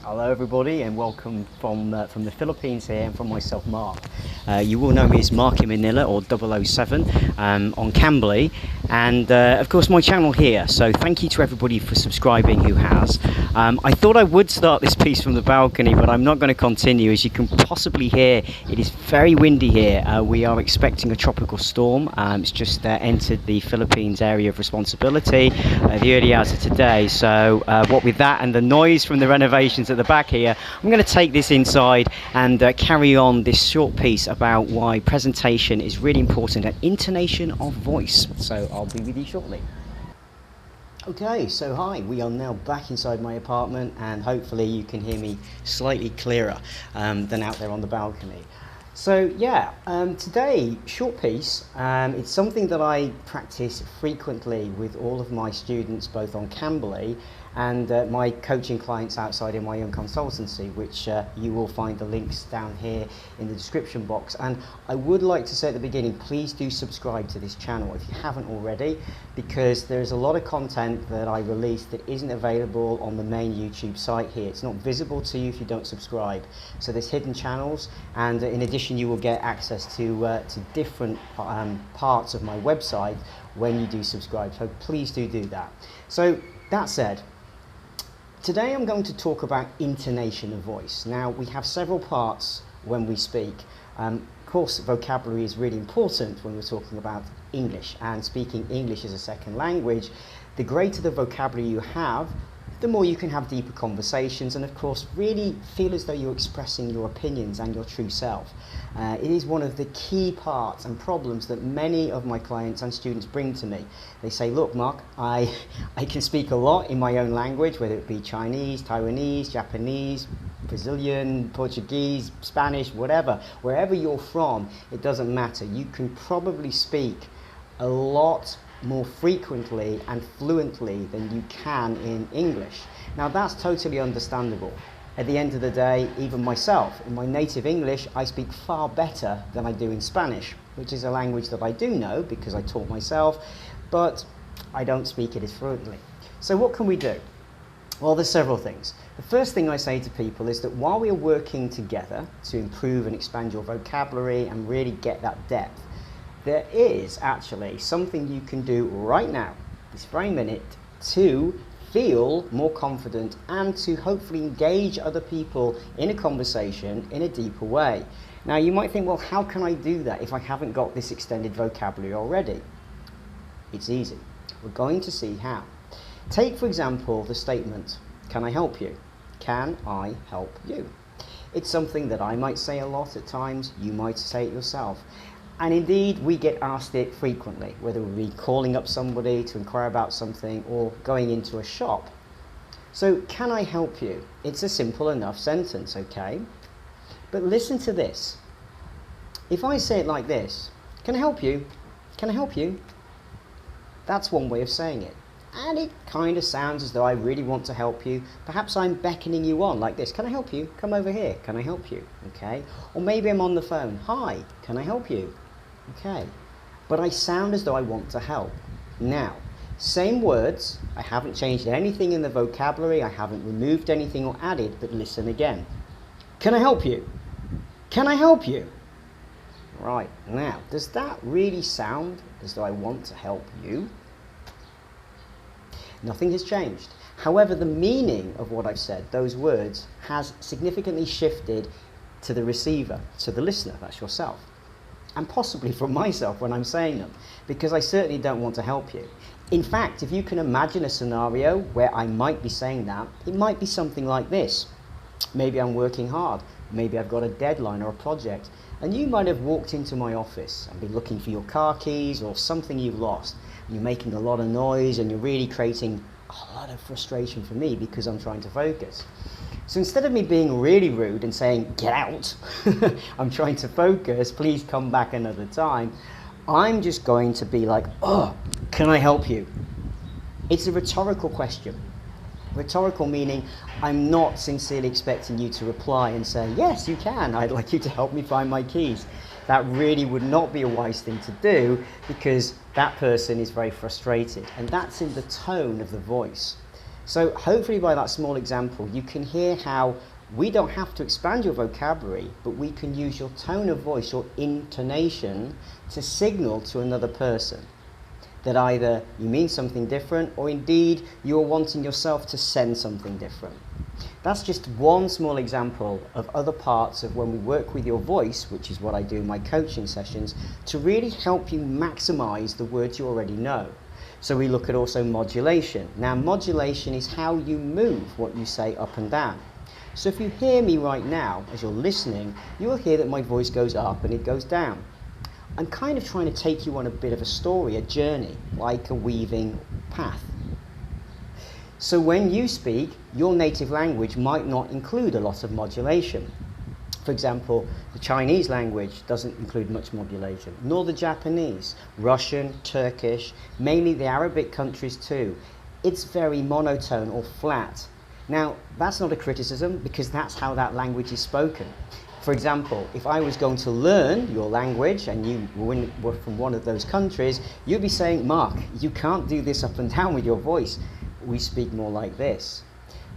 Hello everybody and welcome from the Philippines here and from myself Mark. You will know me as Mark in Manila or 007 on Cambly, and of course my channel here, so thank you to everybody for subscribing who has. I thought I would start this piece from the balcony, but I'm not going to continue. As you can possibly hear, it is very windy here. We are expecting a tropical storm. It's just entered the Philippines area of responsibility the early hours of today, so what with that and the noise from the renovations at the back here, I'm going to take this inside and carry on this short piece about why presentation is really important and intonation of voice. So I'll be with you shortly. Okay, so hi, we are now back inside my apartment and hopefully you can hear me slightly clearer than out there on the balcony. So yeah, today, short piece, it's something that I practice frequently with all of my students, both on Cambly and my coaching clients outside in my own consultancy, which you will find the links down here in the description box. And I would like to say at the beginning, please do subscribe to this channel if you haven't already, because there's a lot of content that I release that isn't available on the main YouTube site here. It's not visible to you if you don't subscribe. So there's hidden channels, and in addition you will get access to different parts of my website when you do subscribe. So please do that. So that said, today I'm going to talk about intonation of voice. Now, we have several parts when we speak. Of course, vocabulary is really important when we're talking about English, and speaking English as a second language. The greater the vocabulary you have, the more you can have deeper conversations and, of course, really feel as though you're expressing your opinions and your true self. It is one of the key parts and problems that many of my clients and students bring to me. They say, look, Mark, I can speak a lot in my own language, whether it be Chinese, Taiwanese, Japanese, Brazilian, Portuguese, Spanish, whatever. Wherever you're from, it doesn't matter. You can probably speak a lot more frequently and fluently than you can in English. Now that's totally understandable. At the end of the day, even myself, in my native English, I speak far better than I do in Spanish, which is a language that I do know because I taught myself, but I don't speak it as fluently. So what can we do? Well, there's several things. The first thing I say to people is that while we are working together to improve and expand your vocabulary and really get that depth, there is actually something you can do right now, this very minute, to feel more confident and to hopefully engage other people in a conversation in a deeper way. Now you might think, well, how can I do that if I haven't got this extended vocabulary already? It's easy. We're going to see how. Take, for example, the statement, can I help you? Can I help you? It's something that I might say a lot at times, you might say it yourself. And indeed, we get asked it frequently, whether we be calling up somebody to inquire about something or going into a shop. So, can I help you? It's a simple enough sentence, okay? But listen to this. If I say it like this, can I help you? Can I help you? That's one way of saying it. And it kind of sounds as though I really want to help you. Perhaps I'm beckoning you on like this. Can I help you? Come over here. Can I help you? Okay. Or maybe I'm on the phone. Hi, can I help you? Okay. But I sound as though I want to help. Now, same words. I haven't changed anything in the vocabulary. I haven't removed anything or added, but listen again. Can I help you? Can I help you? Right. Now, does that really sound as though I want to help you? Nothing has changed. However, the meaning of what I've said, those words, has significantly shifted to the receiver, to the listener, that's yourself. And possibly from myself when I'm saying them, because I certainly don't want to help you. In fact, if you can imagine a scenario where I might be saying that, it might be something like this. Maybe I'm working hard, maybe I've got a deadline or a project, and you might have walked into my office and been looking for your car keys or something you've lost. You're making a lot of noise and you're really creating a lot of frustration for me because I'm trying to focus. So instead of me being really rude and saying, get out, I'm trying to focus, please come back another time, I'm just going to be like, oh, can I help you? It's a rhetorical question. Rhetorical meaning I'm not sincerely expecting you to reply and say, yes, you can, I'd like you to help me find my keys. That really would not be a wise thing to do because that person is very frustrated, and that's in the tone of the voice. So hopefully by that small example, you can hear how we don't have to expand your vocabulary, but we can use your tone of voice, your intonation, to signal to another person that either you mean something different or indeed you're wanting yourself to send something different. That's just one small example of other parts of when we work with your voice, which is what I do in my coaching sessions, to really help you maximize the words you already know. So we look at also modulation. Now modulation is how you move what you say up and down. So if you hear me right now, as you're listening, you will hear that my voice goes up and it goes down. I'm kind of trying to take you on a bit of a story, a journey, like a weaving path. So when you speak, your native language might not include a lot of modulation. For example, the Chinese language doesn't include much modulation, nor the Japanese, Russian, Turkish, mainly the Arabic countries too. It's very monotone or flat. Now, that's not a criticism because that's how that language is spoken. For example, if I was going to learn your language and you were from one of those countries, you'd be saying, Mark, you can't do this up and down with your voice. We speak more like this.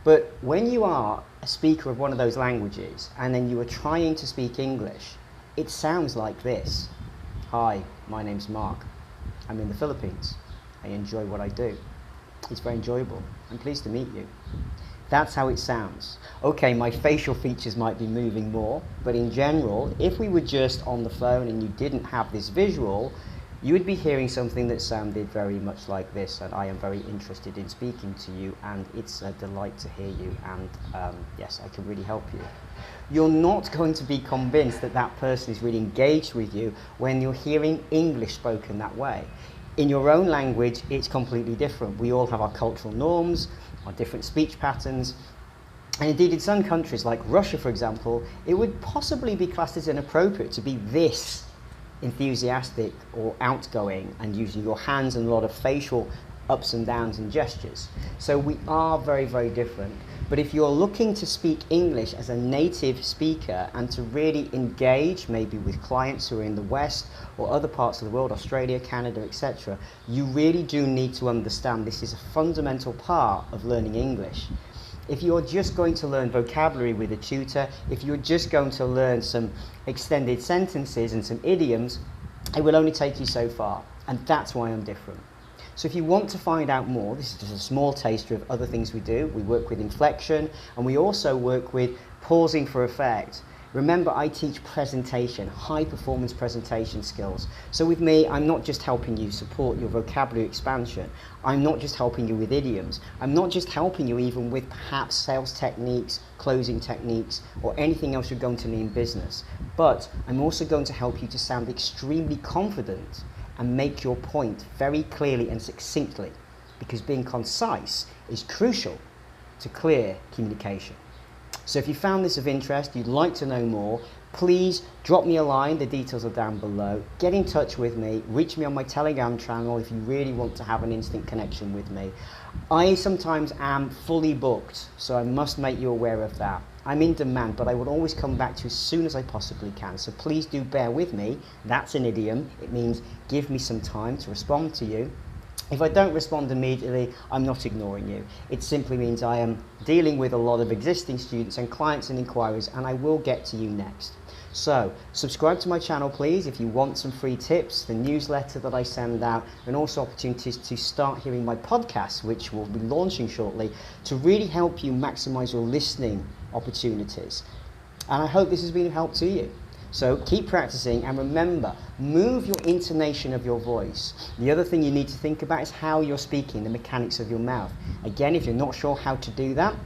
But when you are a speaker of one of those languages and then you are trying to speak English, it sounds like this. Hi, my name's Mark. I'm in the Philippines. I enjoy what I do. It's very enjoyable. I'm pleased to meet you. That's how it sounds. Okay, my facial features might be moving more, but in general, if we were just on the phone and you didn't have this visual, you would be hearing something that sounded very much like this, and I am very interested in speaking to you, and it's a delight to hear you, and yes, I can really help you. You're not going to be convinced that that person is really engaged with you when you're hearing English spoken that way. In your own language, it's completely different. We all have our cultural norms, our different speech patterns, and indeed in some countries like Russia, for example, it would possibly be classed as inappropriate to be this enthusiastic or outgoing and using your hands and a lot of facial ups and downs and gestures. So we are very, very different. But if you're looking to speak English as a native speaker and to really engage maybe with clients who are in the West or other parts of the world, Australia, Canada, etc., you really do need to understand this is a fundamental part of learning English. If you're just going to learn vocabulary with a tutor, if you're just going to learn some extended sentences and some idioms, it will only take you so far. And that's why I'm different. So if you want to find out more, this is just a small taster of other things we do. We work with inflection, and we also work with pausing for effect. Remember, I teach presentation, high performance presentation skills. So with me, I'm not just helping you support your vocabulary expansion. I'm not just helping you with idioms. I'm not just helping you even with perhaps sales techniques, closing techniques, or anything else you're going to need in business. But I'm also going to help you to sound extremely confident and make your point very clearly and succinctly, because being concise is crucial to clear communication. So if you found this of interest, you'd like to know more, please drop me a line, the details are down below. Get in touch with me, reach me on my Telegram channel if you really want to have an instant connection with me. I sometimes am fully booked, so I must make you aware of that. I'm in demand, but I will always come back to you as soon as I possibly can. So please do bear with me. That's an idiom. It means give me some time to respond to you. If I don't respond immediately, I'm not ignoring you. It simply means I am dealing with a lot of existing students and clients and inquiries, and I will get to you next. So subscribe to my channel, please, if you want some free tips, the newsletter that I send out, and also opportunities to start hearing my podcast, which will be launching shortly, to really help you maximize your listening opportunities. And I hope this has been of help to you. So keep practicing, and remember, move your intonation of your voice. The other thing you need to think about is how you're speaking, the mechanics of your mouth. Again, if you're not sure how to do that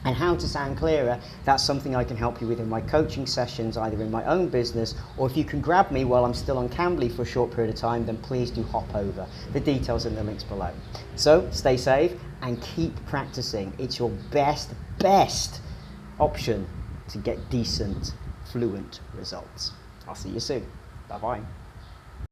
and how to sound clearer, that's something I can help you with in my coaching sessions, either in my own business, or if you can grab me while I'm still on Cambly for a short period of time, then please do hop over. The details in the links below. So stay safe and keep practicing. It's your best option to get decent, fluent results. I'll see you soon. Bye-bye.